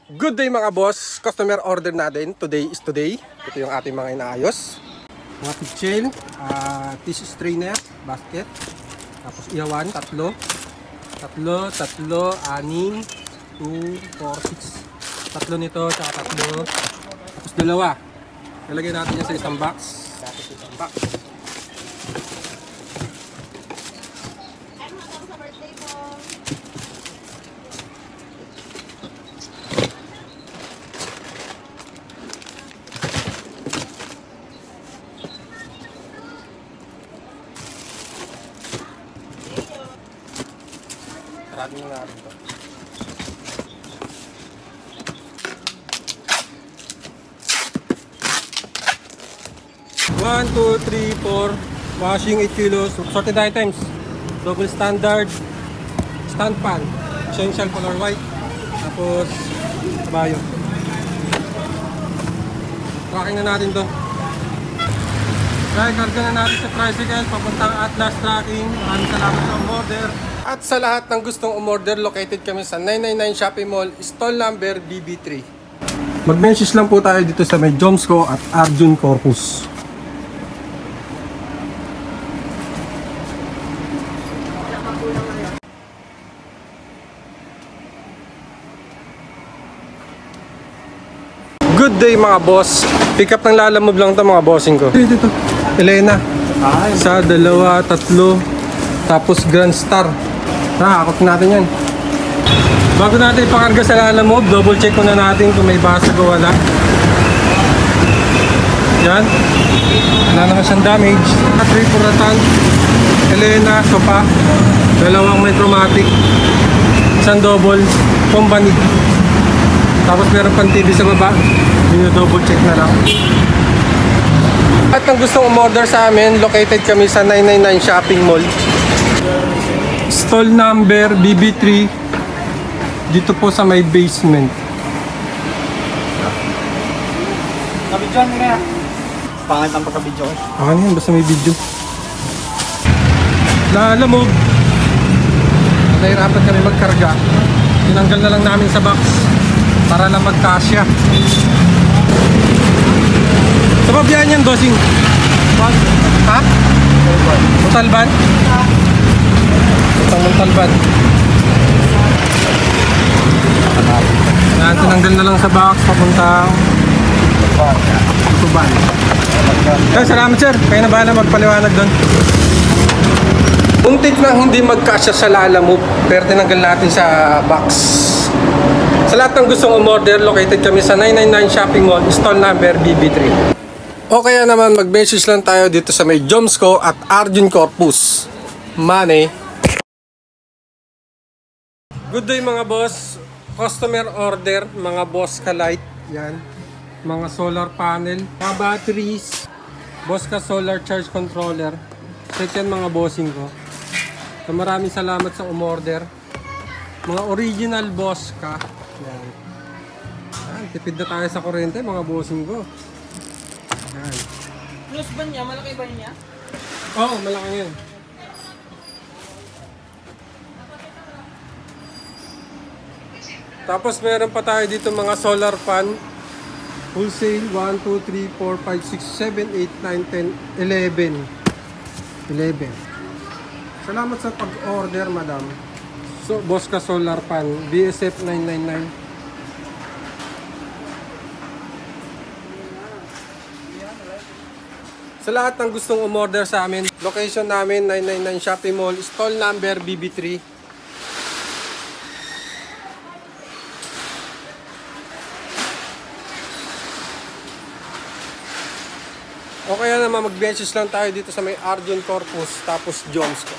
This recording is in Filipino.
Good day mga boss, customer order natin. Today is today. Ito yung ating mga inaayos. Mga pigtail, tissue strainer, basket. Tapos ihawan, tatlo, 6, 2, 4, 6. Tatlo nito, tsaka tatlo. Tapos dalawa. Lalagay natin yan sa isang box. Tapos isang box. Sarado na natin ito. 1, 2, 3, 4. Washing 8 kilos. Sorted items. Double standard. Stand pan. Essential color white. Tapos kabayo. Tracking na natin to. Kaya karga na natin sa tricycle. Papuntang Atlas Tracking. Maraming salamat sa umorder. At sa lahat ng gustong umorder, located kami sa 999 Shopping Mall, stall number BB3. Mag-message lang po tayo dito sa may Jomsco at Arjun Corpus. Good day mga boss. Pick up ng Lalamove lang ito mga bossing ko. Dito. Elena. Sa 2, 3. Tapos Grand Star. Nakakot natin yan. Bago natin ipakarga sa Lalamove, double check muna natin kung may basag o wala. Yan. Wala naman siyang damage. 3 puratan. Elena, sopa. 2 may chromatic. 1 double. Company. Tapos meron pang TV sa baba. Double check na lang. At kung gustong umorder sa amin, located kami sa 999 Shopping Mall. Stall number BB3. Dito po sa may basement. Kabidyoan mo na. Pangit ang pagkabidyo ko. Ano yan? Basta may video. Lalamove. Nahirapan kami magkarga. Tinanggal na lang namin sa box para lang magkasya. Sa pabiyahan yan, bossing? Ha? Mutalban? Mutalban. Yan, tinanggal na lang sa box papuntang Tuban. Salamat sir, kayo na bahala magpaliwanag doon. Untik na hindi magkasya sa Lalamove, pero tinanggal natin sa box. Sa lahat ng gustong umorder, located kami sa 999 Shopping Mall, stall number BB3. O kaya naman mag-message lang tayo dito sa may Jomsco at Arjun Corpus. Money. Good day mga boss. Customer order, mga boss ka light. Yan. Mga solar panel, mga batteries, boss ka solar charge controller. Check yan mga bossing ko. So, maraming salamat sa umorder. Mga original boss ka. Yan. Yan. Tipid na tayo sa kuryente mga bossing ko. Yan. Plus ba niya? Malaki ba niya? Oo, malaki yun. Tapos meron pa tayo dito mga solar fan. Wholesale 1, 2, 3, 4, 5, 6, 7, 8, 9, 10, 11. Salamat sa pag-order, madam. So, boss ka solar pan, BSF 999. Sa lahat ng gustong umorder sa amin, location namin 999 Shopping Mall, stall number BB3. O kaya naman mag-message lang tayo dito sa may Arjun Corpus, tapos Jomsco.